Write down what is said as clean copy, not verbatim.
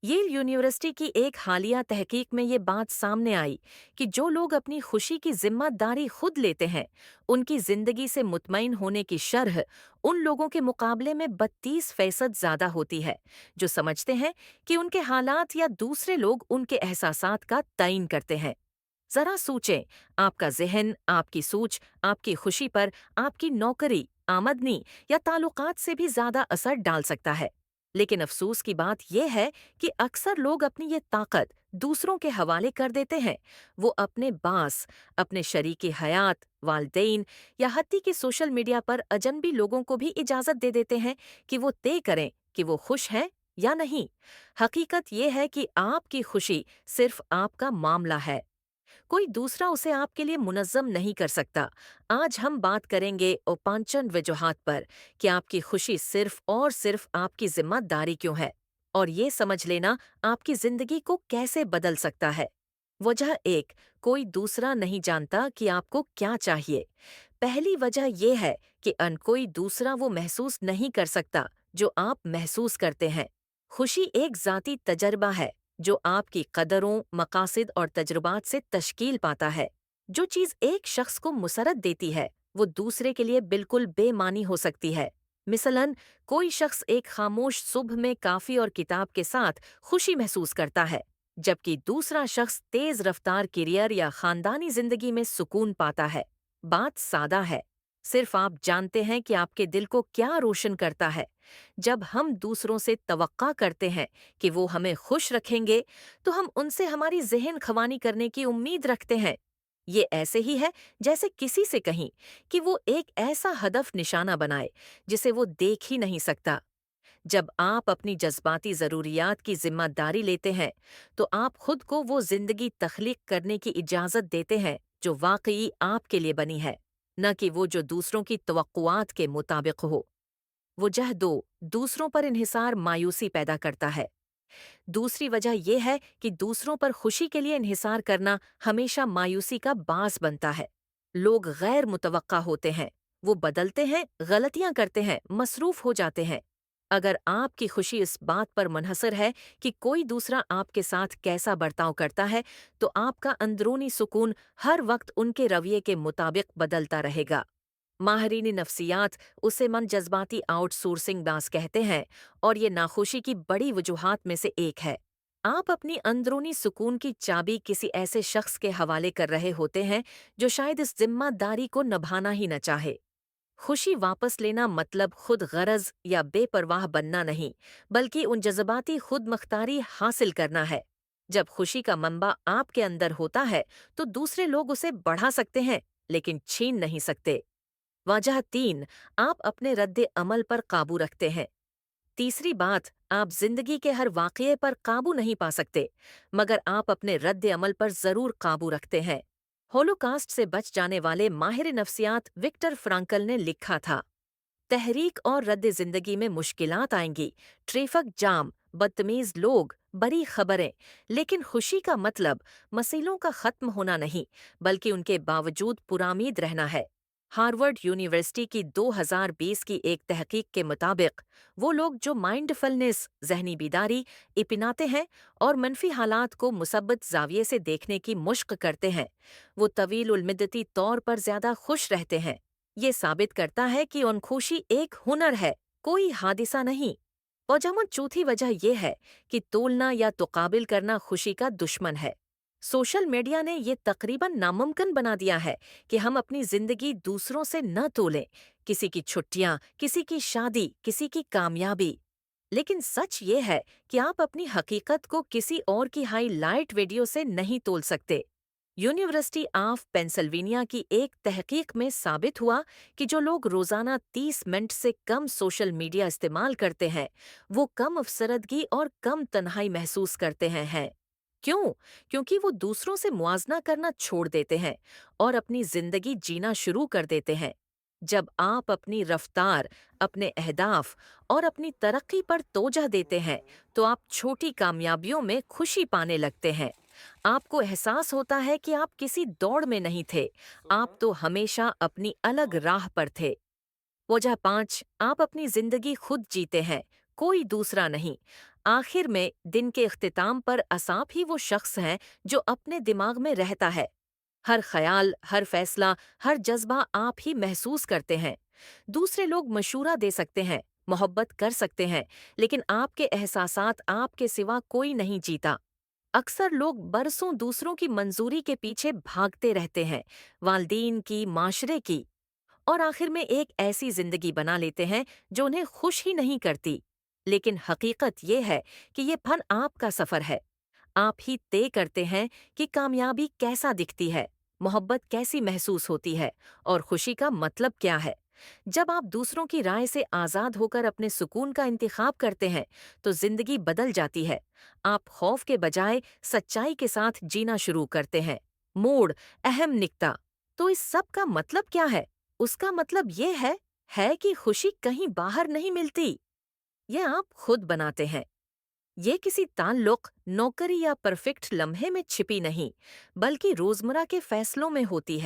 L university की एक हालिया तहकीक में ये बात सामने आई कि जो लोग अपनी खुशी की जिम्मेदारी खुद लेते हैं, उनकी जिंदगी से मुतमईन होने की शरह उन लोगों के मुकाबले में 32% ज्यादा होती है जो समझते हैं कि उनके हालात या दूसरे लोग उनके एहसासात का तयन करते हैं। जरा सोचें, आपका ज़हन, आपकी सोच, आपकी खुशी पर आपकी नौकरी, आमदनी या ताल्लुकात से भी ज़्यादा असर डाल सकता है। लेकिन अफसोस की बात यह है कि अक्सर लोग अपनी ये ताकत दूसरों के हवाले कर देते हैं। वो अपने बास, अपने शरीके हयात, वालदेन या हत्ती के सोशल मीडिया पर अजनबी लोगों को भी इजाज़त दे देते हैं कि वो तय करें कि वो खुश हैं या नहीं। हकीकत यह है कि आपकी खुशी सिर्फ आपका मामला है, कोई दूसरा उसे आपके लिए मुनज़्ज़म नहीं कर सकता। आज हम बात करेंगे ओपांचन वजूहात पर कि आपकी खुशी सिर्फ और सिर्फ आपकी जिम्मेदारी क्यों है, और ये समझ लेना आपकी जिंदगी को कैसे बदल सकता है। वजह एक, कोई दूसरा नहीं जानता कि आपको क्या चाहिए। पहली वजह यह है कि कोई दूसरा वो महसूस नहीं कर सकता जो आप महसूस करते हैं। खुशी एक ज़ाती तजर्बा है जो आपकी कदरों, मकासद और तजुर्बात से तश्कील पाता है। जो चीज़ एक शख्स को मुसरत देती है, वो दूसरे के लिए बिल्कुल बेमानी हो सकती है। मिसलन, कोई शख्स एक खामोश सुबह में काफ़ी और किताब के साथ खुशी महसूस करता है, जबकि दूसरा शख्स तेज़ रफ्तार करियर या ख़ानदानी ज़िंदगी में सुकून पाता है। बात सादा है, सिर्फ आप जानते हैं कि आपके दिल को क्या रोशन करता है। जब हम दूसरों से तवक्का करते हैं कि वो हमें खुश रखेंगे, तो हम उनसे हमारी ज़हन ख़वानी करने की उम्मीद रखते हैं। ये ऐसे ही है जैसे किसी से कहीं कि वो एक ऐसा हदफ निशाना बनाए जिसे वो देख ही नहीं सकता। जब आप अपनी जज्बाती ज़रूरियात की ज़िम्मेदारी लेते हैं, तो आप खुद को वो ज़िंदगी तख्लीक करने की इजाज़त देते हैं जो वाकई आपके लिए बनी है, न कि वो जो दूसरों की तवक्कुआत के मुताबिक हो। वजह दो, दूसरों पर इन्हिसार मायूसी पैदा करता है। दूसरी वजह यह है कि दूसरों पर खुशी के लिए इन्हिसार करना हमेशा मायूसी का बास बनता है। लोग गैर मुतवक्का होते हैं, वो बदलते हैं, गलतियां करते हैं, मसरूफ हो जाते हैं। अगर आपकी खुशी इस बात पर मुनहसर है कि कोई दूसरा आपके साथ कैसा बर्ताव करता है, तो आपका अंदरूनी सुकून हर वक्त उनके रवैये के मुताबिक बदलता रहेगा। माहरीन नफ्सियात उसे मन जज्बाती आउटसोर्सिंग बास कहते हैं, और ये नाखुशी की बड़ी वजूहात में से एक है। आप अपनी अंदरूनी सुकून की चाबी किसी ऐसे शख्स के हवाले कर रहे होते हैं जो शायद इस जिम्मेदारी को निभाना ही न चाहे। खुशी वापस लेना मतलब खुद गरज या बेपरवाह बनना नहीं, बल्कि उन जज्बाती खुद मुख्तारी हासिल करना है। जब खुशी का मंबा आपके अंदर होता है, तो दूसरे लोग उसे बढ़ा सकते हैं, लेकिन छीन नहीं सकते। वजह तीन, आप अपने रद्द अमल पर काबू रखते हैं। तीसरी बात, आप जिंदगी के हर वाक़ये पर काबू नहीं पा सकते, मगर आप अपने रद्द अमल पर ज़रूर काबू रखते हैं। होलोकास्ट से बच जाने वाले माहिर नफ्सियात विक्टर फ्रांकल ने लिखा था, तहरीक और रद्द जिंदगी में मुश्किलात आएंगी, ट्रैफिक जाम, बदतमीज लोग, बड़ी खबरें, लेकिन खुशी का मतलब मसीलों का खत्म होना नहीं, बल्कि उनके बावजूद पुरामीद रहना है। हार्वर्ड यूनिवर्सिटी की 2020 की एक तहकीक के मुताबिक वो लोग जो माइंडफुलनेस, जहनी बीदारी अपनाते हैं और मनफी हालात को मुसब्बत जाविये से देखने की मुश्क करते हैं, वो तवील उल मिद्दती तौर पर ज़्यादा खुश रहते हैं। ये साबित करता है कि खुशी एक हुनर है, कोई हादिसा नहीं। और चौथी वजह यह है कि तोलना या तुकाबिल करना खुशी का दुश्मन है। सोशल मीडिया ने ये तकरीबन नामुमकिन बना दिया है कि हम अपनी जिंदगी दूसरों से न तोलें, किसी की छुट्टियां, किसी की शादी, किसी की कामयाबी। लेकिन सच ये है कि आप अपनी हकीकत को किसी और की हाईलाइट वीडियो से नहीं तोल सकते। यूनिवर्सिटी ऑफ पेंसिल्वेनिया की एक तहकीक में साबित हुआ कि जो लोग रोजाना 30 मिनट से कम सोशल मीडिया इस्तेमाल करते हैं, वो कम अफसरदगी और कम तन्हाई महसूस करते हैं। क्यों? क्योंकि वो दूसरों से मुआजना करना छोड़ देते हैं और अपनी जिंदगी जीना शुरू कर देते हैं। जब आप अपनी रफ्तार, अपने अहदाफ और अपनी तरक्की पर तोजह देते हैं, तो आप छोटी कामयाबियों में खुशी पाने लगते हैं। आपको एहसास होता है कि आप किसी दौड़ में नहीं थे, आप तो हमेशा अपनी अलग राह पर थे। वजह 5, आप अपनी जिंदगी खुद जीते हैं, कोई दूसरा नहीं। आखिर में दिन के इख्तिताम पर असाप ही वो शख्स हैं जो अपने दिमाग में रहता है। हर ख्याल, हर फैसला, हर जज्बा आप ही महसूस करते हैं। दूसरे लोग मशूरा दे सकते हैं, मोहब्बत कर सकते हैं, लेकिन आपके एहसासात आपके सिवा कोई नहीं जीता। अक्सर लोग बरसों दूसरों की मंजूरी के पीछे भागते रहते हैं, वालदीन की, माशरे की, और आखिर में एक ऐसी जिंदगी बना लेते हैं जो उन्हें खुश ही नहीं करती। लेकिन हकीकत ये है कि ये फन आपका सफर है। आप ही तय करते हैं कि कामयाबी कैसा दिखती है, मोहब्बत कैसी महसूस होती है और खुशी का मतलब क्या है। जब आप दूसरों की राय से आज़ाद होकर अपने सुकून का इंतखाब करते हैं, तो जिंदगी बदल जाती है। आप खौफ के बजाय सच्चाई के साथ जीना शुरू करते हैं। मोड़, अहम निकता। तो इस सब का मतलब क्या है? उसका मतलब ये है कि खुशी कहीं बाहर नहीं मिलती। ये आप खुद बनाते हैं। ये किसी ताल्लुक, नौकरी या परफेक्ट लम्हे में छिपी नहीं, बल्कि रोजमर्रा के फैसलों में होती है।